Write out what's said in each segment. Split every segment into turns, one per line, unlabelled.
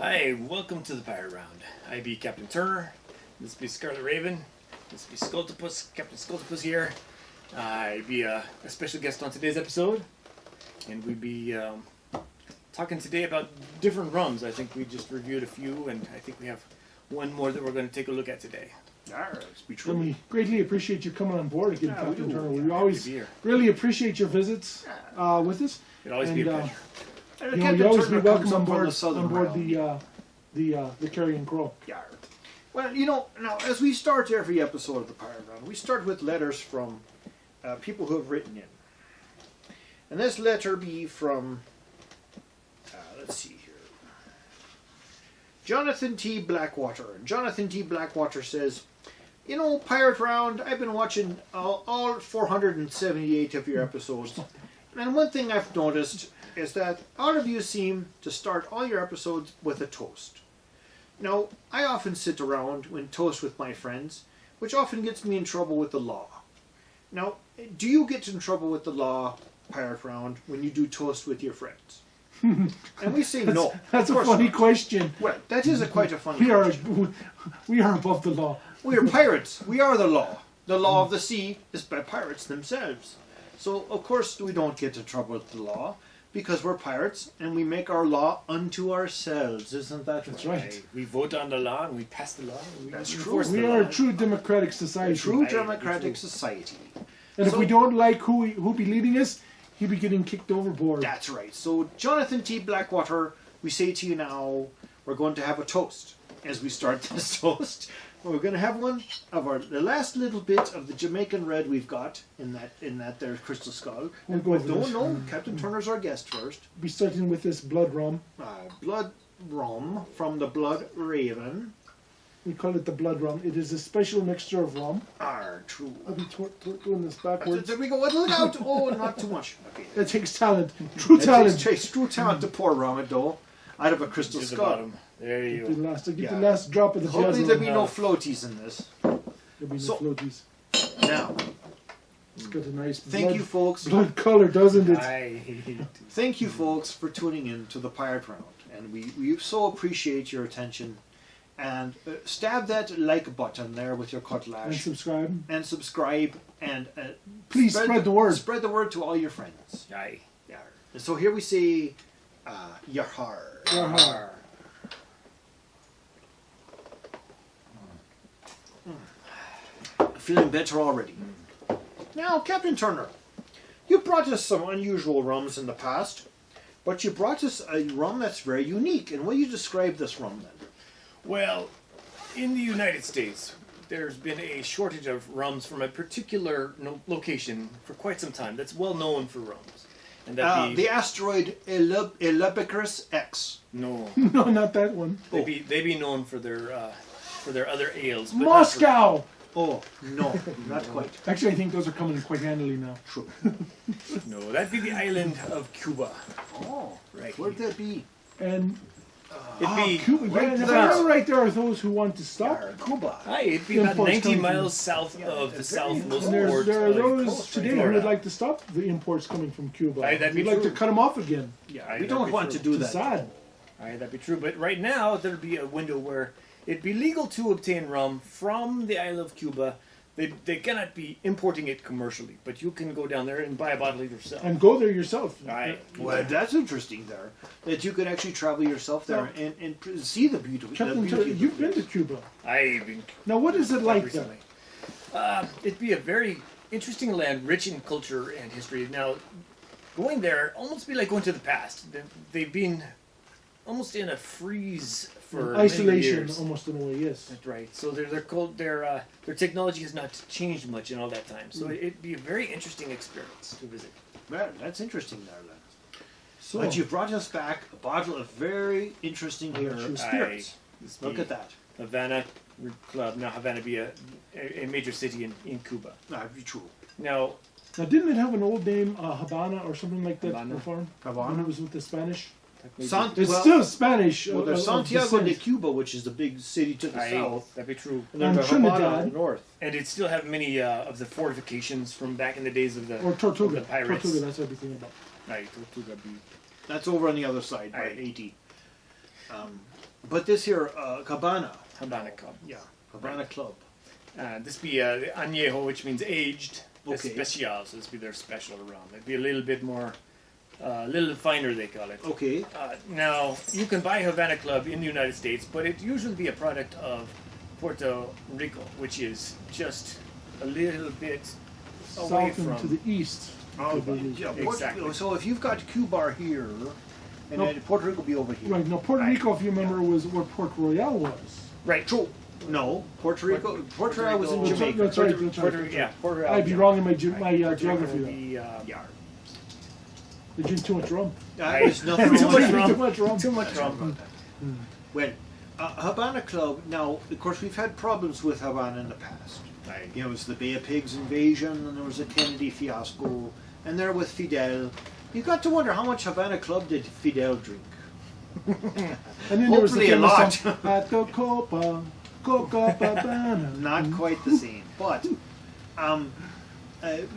Hi, welcome to the Pirate Round. I be Cap'n Turner. This be Scarlet Raven. This be Skultopus, Cap'n Skultopus here. I be a special guest on today's episode, and we be talking today about different rums. I think we just reviewed a few, and I think we have one more that we're going to take a look at today.
And we greatly appreciate you coming on board again, Captain Turner. We
Yeah,
always really appreciate your visits with us.
It'll always be a pleasure.
You always be welcome on board the Carrion Crow.
Yeah. Well, you know, now as we start every episode of the Pirate Round, we start with letters from people who have written in. And this letter be from, let's see here, Jonathan T. Blackwater. And Jonathan T. Blackwater says, you know, Pirate Round, I've been watching all 478 of your episodes. And one thing I've noticed is that all of you seem to start all your episodes with a toast. Now, I often sit around and toast with my friends, which often gets me in trouble with the law. Now, do you get in trouble with the law, Pirate Round, when you do toast with your friends? And we say no.
That's a funny question.
Well, that is quite a funny question.
We are above the law.
We are pirates. We are the law. The law of the sea is by pirates themselves. So, of course, we don't get in trouble with the law, because we're pirates, and we make our law unto ourselves. Isn't that
That's right?
We vote on the law, and we pass the law. And
That's true.
enforce
We
the
are
law.
a true democratic society.
a true democratic society?
And if
So-
we don't like who be leading us, he'll be getting kicked overboard.
That's right. So, Jonathan T. Blackwater, we say to you now, we're going to have a toast. As we start this toast, we're going to have one of the last little bit of the Jamaican red we've got in that there crystal skull.
We'll go over this.
No, Captain Turner's our guest first.
Be starting with this blood rum.
Blood rum from the Blood Raven.
We call it the blood rum. It is a special mixture of rum.
True.
I'll be doing this backwards.
There we go. Look out! Oh, not too much. Okay.
It takes talent. True talent.
It takes true talent to pour rum it though, out of a crystal
To the
skull.
bottom. There you
The
go.
last, I get
Yeah.
the last drop of the
Hopefully
jazz
there'll be
rum.
no floaties in this.
There'll be no
So-
floaties.
Now,
It's got a nice
thank you folks.
blood color, doesn't it?
Thank you folks for tuning in to the Pirate Round. And we so appreciate your attention. And stab that like button there with your
And
cutlash.
subscribe.
And subscribe. And
Please spread the word.
Spread the word to all your friends.
Aye.
Yar. And so here we say, Yahar.
Yahar.
Feeling better already. Now, Captain Turner, you brought us some unusual rums in the past, but you brought us a rum that's very unique. And will you describe this rum then?
Well, in the United States, there's been a shortage of rums from a particular location for quite some time that's well known for rums. And that
The asteroid Elebicrus X.
no,
No, not that one.
they be known for their other ales. But
Moscow!
Oh, no, not quite.
Actually, I think those are coming in quite handily now.
True.
No, that'd be the island of Cuba.
Oh,
Right.
where'd that be?
And
It'd be
Cuba,
right
yeah,
there.
right there are those who want to stop.
Cuba.
Aye, it'd be about
Imports
90
coming from-
miles south of the southmost
And
port
there are
of
those
coast,
today
right?
who would
Florida.
like to stop the imports coming from Cuba.
Aye, that'd be
We'd like
true.
to cut them off again.
Yeah,
Aye,
we
that'd
don't
be
want
true.
to do
It's
that.
sad.
Aye, that'd be true. But right now, there'd be a window where it'd be legal to obtain rum from the isle of Cuba. They cannot be importing it commercially, but you can go down there and buy a bottle yourself.
And go there yourself.
Aye.
Well, that's interesting there. That you could actually travel yourself there and see the beauty.
Captain Turner, you've been to Cuba.
I've been
Now, what is it like there?
recently. It'd be a very interesting land, rich in culture and history. Now, going there almost be like going to the past. They've been almost in a freeze for many
Isolation,
years.
almost in a way, yes.
That's right. So their technology has not changed much in all that time. So it'd be a very interesting experience to visit.
Well, that's interesting there then.
So,
But you brought us back a bottle of very interesting spirits.
This
Look
be
at that.
Havana Club. Now Havana be a major city in Cuba.
That'd be true.
Now
now, didn't it have an old name, Havana or something like that
Havana.
before? When
Havana.
it was with the Spanish?
maybe-
It's still Spanish.
Well, there's
of
Santiago de
descent.
Cuba, which is the big city to the
Aye,
south.
that'd be true.
And then
And
there's Havana
Trinidad.
in the north.
And it still have many of the fortifications from back in the days of the
Or Tortuga.
of the pirates.
Tortuga, that's everything about.
Aye, Tortuga be.
That's over on the other side by
Aye.
80. But this here, Havana.
Havana Club.
Yeah, Havana Club.
This be añejo, which means aged.
Okay.
Especial, so this be their special rum. It'd be a little bit more, a little finer, they call it.
Okay.
Now, you can buy Havana Club in the United States, but it usually be a product of Puerto Rico, which is just a little bit away
South and
from.
to the east.
Yeah,
Exactly.
So if you've got Cuba here, and then Puerto Rico will be over here.
Right, now Puerto Rico, if you remember, was where Port Royal was.
Right.
True. No, Puerto Rico was in
Rico-
Jamaica.
That's right, that's right.
Puerto
I'd be wrong in my geography though.
Yeah.
They drink too much rum.
There's nothing
Too
wrong
much
with
rum.
Too much rum.
Too much rum.
Well, Havana Club, now, of course, we've had problems with Havana in the past.
Right.
You know, it was the Bay of Pigs invasion, and there was a Kennedy fiasco, and there with Fidel. You've got to wonder how much Havana Club did Fidel drink.
And then there was the
Hopefully a
famous
lot.
song, at the Copacabana.
Not quite the same, but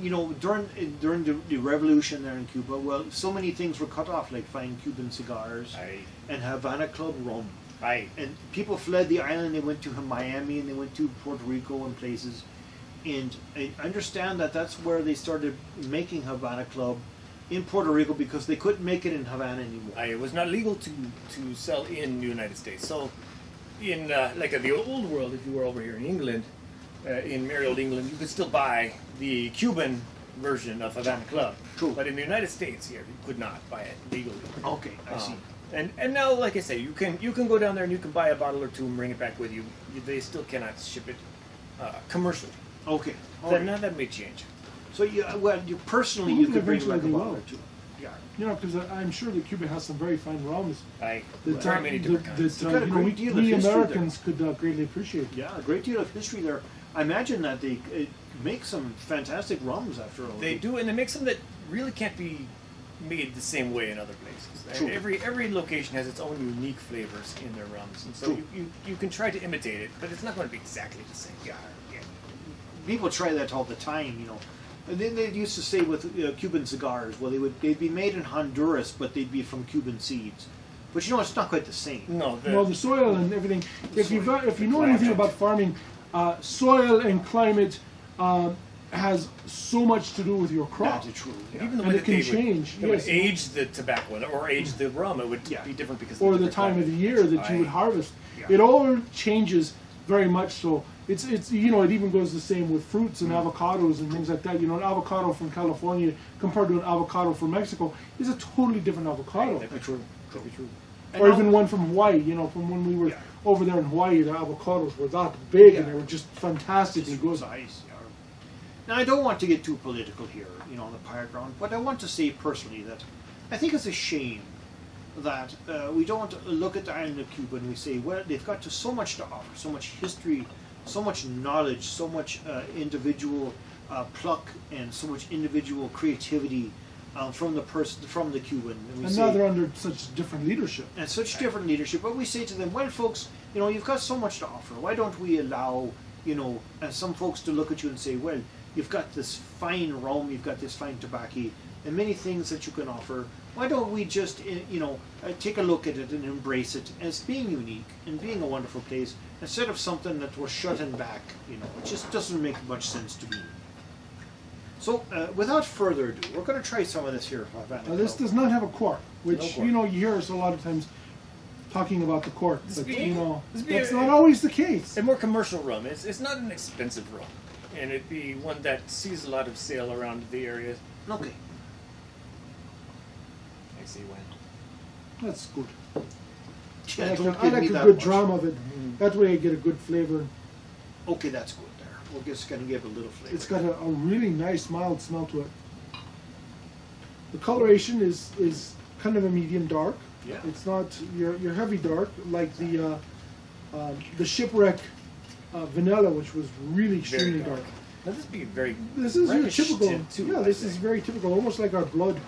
you know, during the revolution there in Cuba, well, so many things were cut off, like fine Cuban cigars
Aye.
and Havana Club rum.
Aye.
And people fled the island. They went to Miami and they went to Puerto Rico and places. And I understand that that's where they started making Havana Club in Puerto Rico because they couldn't make it in Havana anymore.
It was not legal to sell in the United States. So, in like the old world, if you were over here in England, in merry old England, you could still buy the Cuban version of Havana Club.
True.
But in the United States here, you could not buy it legally.
Okay, I see.
And now, like I say, you can go down there and you can buy a bottle or two and bring it back with you. They still cannot ship it commercially.
Okay.
Then now that may change.
So you personally
Well,
you could bring
eventually
back a
they
bottle
will.
or two. Yeah.
You know, because I'm sure that Cuba has some very fine rums
Aye.
that,
Very many different kinds.
It's got a
you know,
great deal of
we
history
Americans could greatly appreciate.
Yeah, a great deal of history there. I imagine that they make some fantastic rums after all.
They do, and they make some that really can't be made the same way in other places.
True.
And every location has its own unique flavors in their rums, and so
True.
you can try to imitate it, but it's not going to be exactly the same.
Yeah. People try that all the time, you know. And then they used to say with Cuban cigars, well, they'd be made in Honduras, but they'd be from Cuban seeds. But you know, it's not quite the same.
No,
Well, the soil and everything. If you know anything about farming, soil and climate has so much to do with your crop.
That's true.
even the
And
way
it
that
can
they
change,
would
yes.
age the tobacco or age the rum, it would
Yeah.
be different because
Or
of
the
different
time of the
climate.
year that you would
Aye.
harvest.
Yeah.
It all changes very much so. It's you know, it even goes the same with fruits and avocados and things like that. You know, an avocado from California compared to an avocado from Mexico is a totally different avocado.
That'd be true. That'd be true.
Or even one from Hawaii, you know, from when we were
Yeah.
over there in Hawaii, the avocados were that big and
Yeah.
they were just fantastically good.
Size, yeah. Now, I don't want to get too political here, you know, on the Pirate Ground, but I want to say personally that I think it's a shame that we don't look at the island of Cuba and we say, well, they've got so much to offer, so much history, so much knowledge, so much individual pluck, and so much individual creativity from the Cuban. And we
And
say,
now they're under such different leadership.
and such different leadership. But we say to them, well, folks, you know, you've got so much to offer. Why don't we allow, you know, some folks to look at you and say, well, you've got this fine rum, you've got this fine tobacco, and many things that you can offer. Why don't we just, you know, take a look at it and embrace it as being unique and being a wonderful place instead of something that we're shutting back, you know. It just doesn't make much sense to me. So, without further ado, we're going to try some of this here.
Now, this does not have a cork, which,
No cork.
you know, you hear us a lot of times talking about the cork,
This
but,
be-
you know,
this be
that's
a-
not always the case.
A more commercial rum. It's not an expensive rum, and it'd be one that sees a lot of sale around the area.
Okay.
I see when.
That's good.
Yeah,
I
don't
like,
give
I like
me
a
that
good
much.
drama of it. That way I get a good flavor.
Okay, that's good there. We're just going to give it a little flavor.
It's got a really nice mild smell to it. The coloration is kind of a medium dark.
Yeah.
It's not your heavy dark like the shipwreck vanilla, which was really extremely
Very dark.
dark.
Now this be very.
This is your
reddish
typical.
tint, too,
Yeah,
I
this
think.
is very typical, almost like our blood,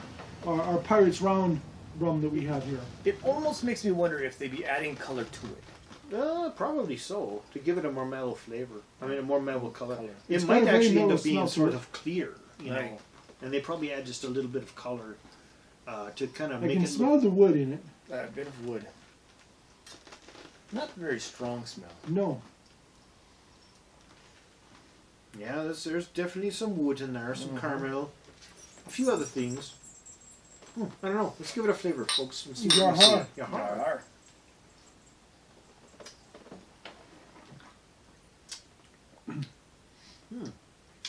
our Pirates Round rum that we have here.
It almost makes me wonder if they'd be adding color to it.
Probably so, to give it a more mellow flavor. I mean, a more mellow color.
It's
It
got a
might
very
actually end
mellow
up being
smell to
sort
it.
of clear, you know.
Right.
And they probably add just a little bit of color to kind of
I
make
can
it
smell the wood in it.
A bit of wood. Not a very strong smell.
No.
Yeah, there's definitely some wood in there, some caramel, a few other things. I don't know. Let's give it a flavor, folks. And see what we see.
Yahar.
Yahar.
Yar.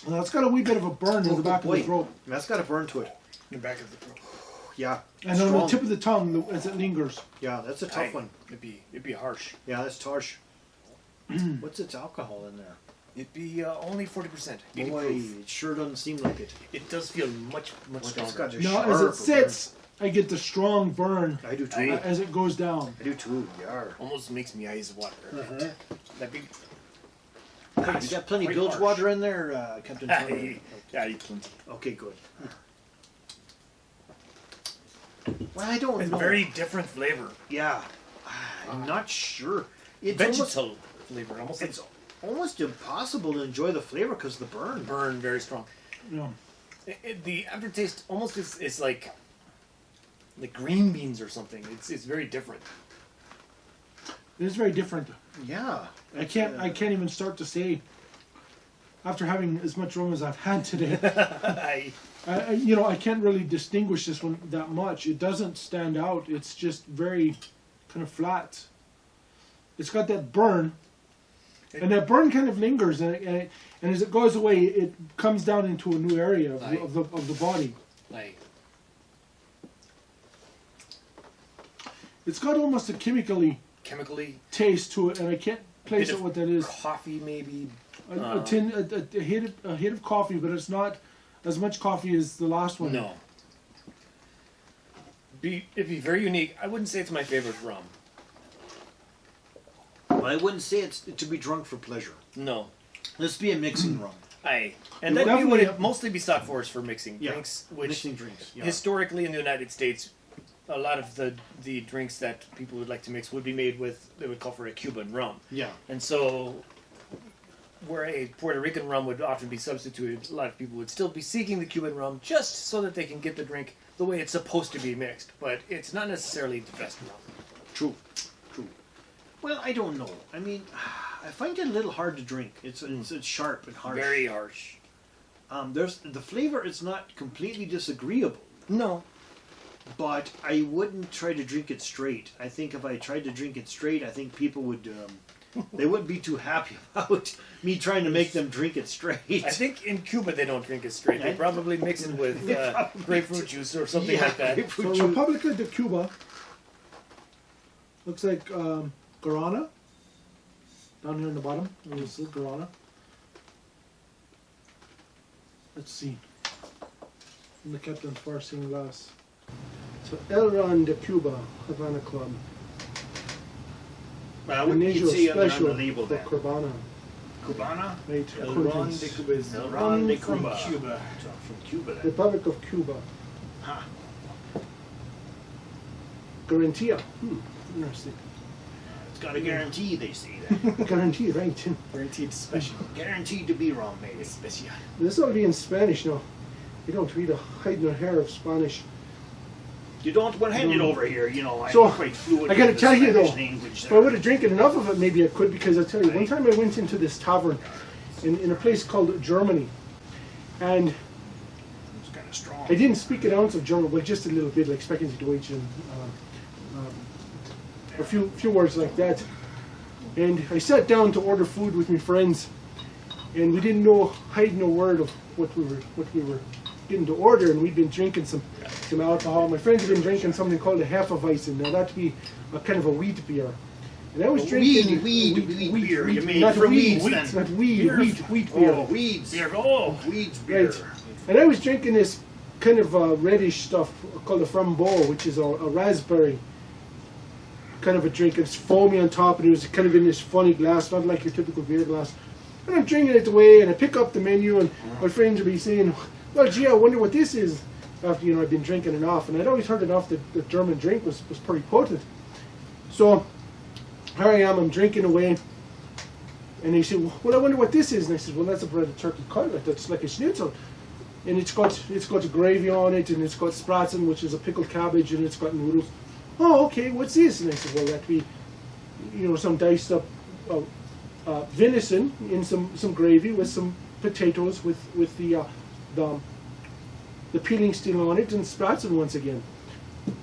Well, it's got a wee bit of a burn in the back of the throat.
That's got a burn to it.
The back of the throat.
Yeah.
And on the
strong.
tip of the tongue as it lingers.
Yeah, that's a tough one.
It'd be harsh.
Yeah, that's harsh. What's its alcohol in there?
It'd be only 40%.
Boy, it sure doesn't seem like it.
It does feel much
It's
stronger.
got a
Now, as
sharp
it sits, I get the strong burn
burn. I do too.
as it goes down.
I do too. Yar.
Almost makes me eyes water. That big.
You got plenty of
Quite
bilge
harsh.
water in there, Captain Turner?
Yeah, I eat plenty.
Okay, good. Well, I don't
It's
know.
a very different flavor.
Yeah. I'm not sure. It's
Vegetal flavor. Almost like
It's almost impossible to enjoy the flavor because of the burn.
burn, very strong.
Yeah.
The aftertaste almost is like green beans or something. It's very different.
It is very different.
Yeah.
I can't even start to say, after having as much rum as I've had today, I can't really distinguish this one that much. It doesn't stand out. It's just very kind of flat. It's got that burn, and that burn kind of lingers, and as it goes away, it comes down into a new area of the body.
Like
It's got almost a chemically taste to it, and I can't place it what that is.
coffee maybe.
A hit of coffee, but it's not as much coffee as the last one.
No. It'd be very unique. I wouldn't say it's my favorite rum.
Well, I wouldn't say it's to be drunk for pleasure.
No.
This be a mixing rum.
And that'd be what it'd mostly be stock for is for mixing drinks, which
mixing drinks. Yeah.
historically in the United States, a lot of the drinks that people would like to mix would be made with, they would call for a Cuban rum.
Yeah.
And so, where a Puerto Rican rum would often be substituted, a lot of people would still be seeking the Cuban rum just so that they can get the drink the way it's supposed to be mixed. But it's not necessarily the best rum.
True. Well, I don't know. I mean, I find it a little hard to drink. It's sharp and harsh.
Very harsh.
There's the flavor is not completely disagreeable,
No.
but I wouldn't try to drink it straight. I think if I tried to drink it straight, I think people would they wouldn't be too happy about me trying to make them drink it straight.
I think in Cuba they don't drink it straight. They probably mix it with grapefruit juice or something like that.
grapefruit
So
juice.
República de Cuba looks like guarana. Down here in the bottom, this is guarana. Let's see. In the Captain's Farcing glass. So El Ron de Cuba, Havana Club.
What would you see on the label
for
then?
Cubana.
Cubana?
Right,
El Ron
acquaintance.
de Cuba is
El Ron de
From
Cuba.
Cuba.
So, from Cuba then.
Republic of Cuba.
Huh.
Garantia. Interesting.
It's got a guarantee, they say that.
Guarantee, right.
Guaranteed special.
Guaranteed to be wrong, maybe.
Special.
This will be in Spanish now. You don't read a hide nor hair of Spanish.
You don't want to hand it over here, you know. I'm
So,
quite fluent
I gotta
in the
tell you
Spanish
though,
language
if I would have drinking enough of it, maybe I could, because I tell you, one time I went into this tavern in a place called Germany, and
It's kind of strong.
I didn't speak an ounce of German, well, just a little bit, like Sprechen Sie Deutsch and a few words like that. And I sat down to order food with my friends, and we didn't know, hide no word of what we were getting to order, and we'd been drinking some alcohol. My friends had been drinking something called a Hefeweizen. Now that'd be a kind of a wheat beer. And I was drinking
weed beer. You mean
not
from
weed,
weeds,
wheat,
then.
not weed,
Beer.
wheat beer.
Oh, weeds.
Beer. Oh.
Weeds beer.
Right. And I was drinking this kind of reddish stuff called a framboise, which is a raspberry kind of a drink. It's foamy on top, and it was kind of in this funny glass, not like your typical beer glass. And I'm drinking it away, and I pick up the menu, and my friends would be saying, "Well, gee, I wonder what this is." After I'd been drinking enough, and I'd always heard enough that the German drink was pretty potent. So here I am, I'm drinking away, and they say, "Well, I wonder what this is." And I said, "Well, that's a breaded turkey cutlet. That's like a schnitzel, and it's got gravy on it, and it's got spratzen, which is a pickled cabbage, and it's got noodles." "Oh, okay. What's this?" And I said, "Well, that'd be some diced up venison in some gravy with some potatoes with the peeling still on it, and sprouts it once again.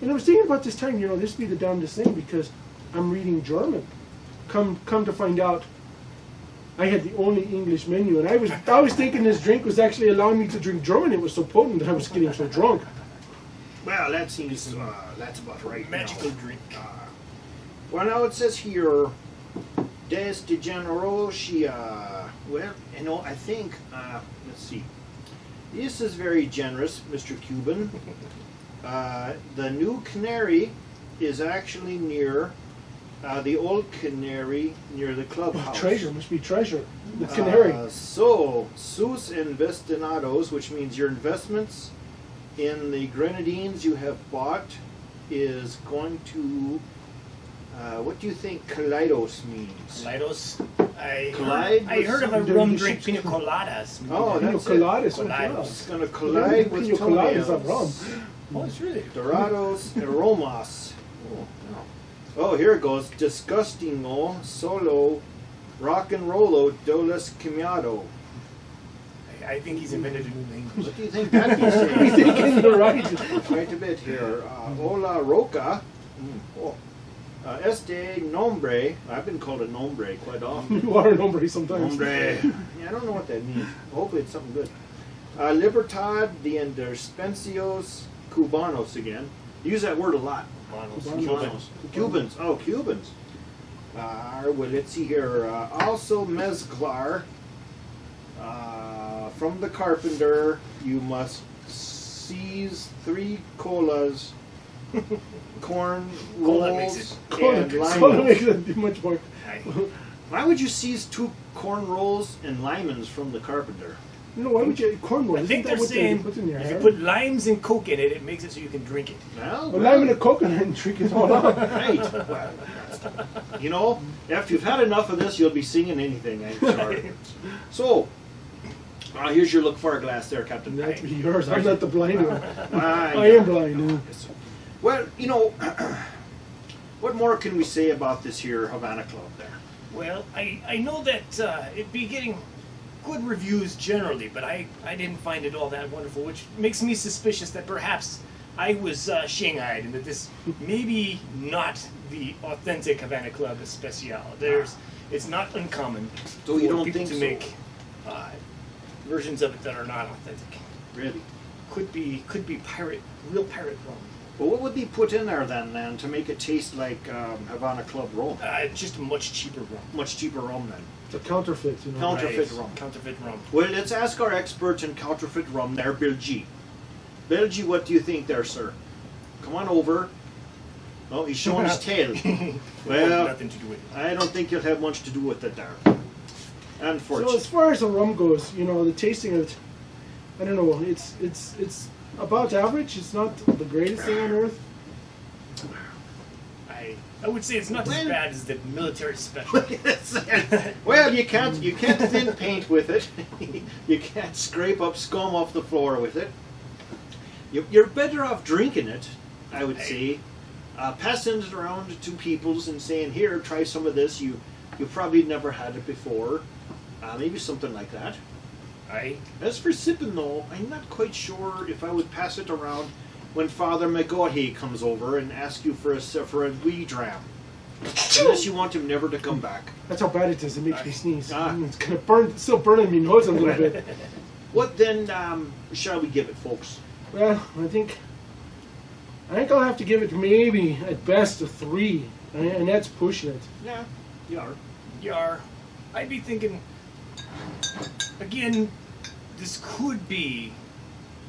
And I was thinking about this time, this would be the damnedest thing because I'm reading German. Come to find out, I had the only English menu, and I was thinking this drink was actually allowing me to drink German. It was so potent that I was getting so drunk.
Well, that seems that's about right.
Magical drink.
Well, now it says here, Des de Genero, I think, let's see. This is very generous, Mr. Cuban. The new Canary is actually near the old Canary, near the clubhouse.
Treasure, must be treasure. The Canary.
So, sus investinados, which means your investments in the grenadines you have bought is going to, what do you think Kaleidos means?
Kaleidos?
Collide
I heard of a rum drink, pina coladas.
Oh, that's
Coladas.
It's going to collide with
Pina coladas of rum.
Oh, it's really.
Dorados aromas. Oh, here it goes. Disgustingo solo rock and rollo doles quemado.
I think he's invented a new language.
What do you think that means?
I think you're right.
Quite a bit here. Hola roca. Este nombre. I've been called a nombre quite often.
You are an hombre sometimes.
Hombre. Yeah, I don't know what that means. Hopefully it's something good. Libertad de Interspencios Cubanos again. Use that word a lot. Cubans. Oh, Cubans. Well, let's see here. Also mezclar. From the carpenter, you must seize 3 colas, corn rolls, and
Cola makes it much more.
Why would you seize 2 corn rolls and limons from the carpenter?
Why would you corn rolls?
I think they're saying if you put limes and coke in it, it makes it so you can drink it.
Well,
lime and a coconut and drink it all up.
Right. Well, after you've had enough of this, you'll be singing anything, I'm sorry. So, here's your look for a glass there, Captain.
That'd be yours. I'm not the blind one.
I
am blind.
Well, what more can we say about this here Havana Club there?
Well, I know that it'd be getting good reviews generally, but I didn't find it all that wonderful, which makes me suspicious that perhaps I was shanghaied and that this maybe not the authentic Havana Club Especial. It's not uncommon
So you
for
don't
people
think
to
so?
make versions of it that are not authentic.
Really?
Could be real pirate rum.
Well, what would be put in there then to make it taste like Havana Club rum?
Just much cheaper rum.
Much cheaper rum then.
It's a counterfeit,
Counterfeit
Right.
rum.
Counterfeit rum.
Well, let's ask our experts in counterfeit rum there, Bilgi. Bilgi, what do you think there, sir? Come on over. Oh, he's showing his tail. Well,
nothing to do with it.
I don't think you'll have much to do with it there.
So
Unfortunately.
as far as the rum goes, the tasting of it, I don't know. It's about average. It's not the greatest thing on earth.
I would say it's not as bad as the military special.
Well, you can't thin paint with it. You can't scrape up scum off the floor with it. You're better off drinking it, I would say. Passing it around to peoples and saying, "Here, try some of this. You probably never had it before." Maybe something like that. As for sipping, though, I'm not quite sure if I would pass it around when Father McGawhy comes over and asks you for a wee dram. Unless you want him never to come back.
That's how bad it is. It makes me sneeze. It's still burning me nose a little bit.
What then shall we give it, folks?
Well, I think I'll have to give it maybe at best a 3, and that's pushing it.
Yeah, you are.
You are. I'd be thinking, again, this could be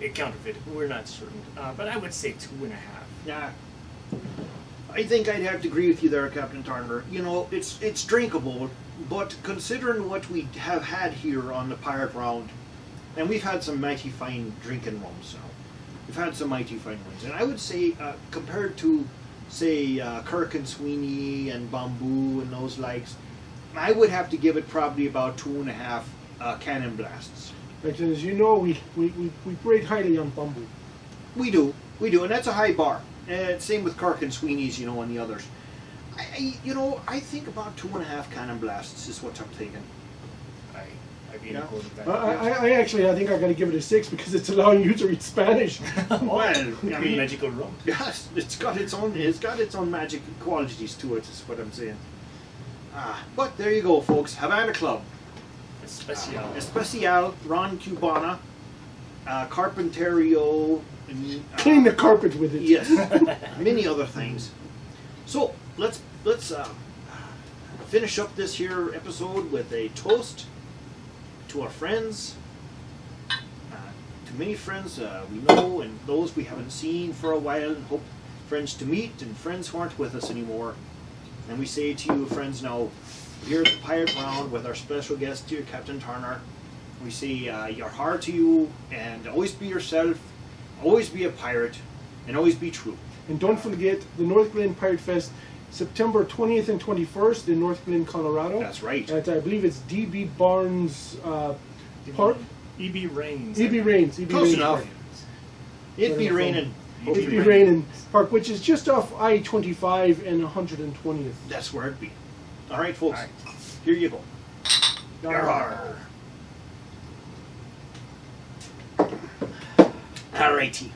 a counterfeit. We're not certain. But I would say 2.5.
Yeah. I think I'd have to agree with you there, Captain Turner. It's drinkable, but considering what we have had here on the Pirate Round, and we've had some mighty fine drinking rums now. We've had some mighty fine ones. And I would say, compared to, say, Kirk and Sweeney and Bamboo and those likes, I would have to give it probably about 2.5 cannon blasts.
Like, as you know, we rate highly on Bumble.
We do, and that's a high bar. Same with Kirk and Sweeney's, and the others. I think about 2.5 cannon blasts is what I'm thinking.
I'd be in
Yeah.
accord with that.
I think I got to give it a 6 because it's allowing you to read Spanish.
Well, I
Could be
mean,
magical rum.
yes, it's got its own magic qualities to it. Is what I'm saying. But there you go, folks. Havana Club.
Especial.
Especial Ron Cubana, Carpinterio.
Clean the carpet with it.
Yes, many other things. So let's finish up this here episode with a toast to our friends, to many friends we know and those we haven't seen for a while, and hope friends to meet and friends who aren't with us anymore. And we say to you, friends, now here at the Pirate Round with our special guest here, Cap'n Turner, we say your heart to you, and always be yourself, always be a pirate, and always be true.
And don't forget the North Glen Pirate Fest, September 20th and 21st in North Glen, Colorado.
That's right.
I believe it's D.B. Barnes Park.
E.B. Rains.
E.B. Rains. E.B.
Close
Rains
enough.
Park.
It'd be raining.
It'd be raining Park, which is just off I-25 and 120th.
That's where it'd be. All right, folks.
All right.
Here you go.
Yarr.
All righty.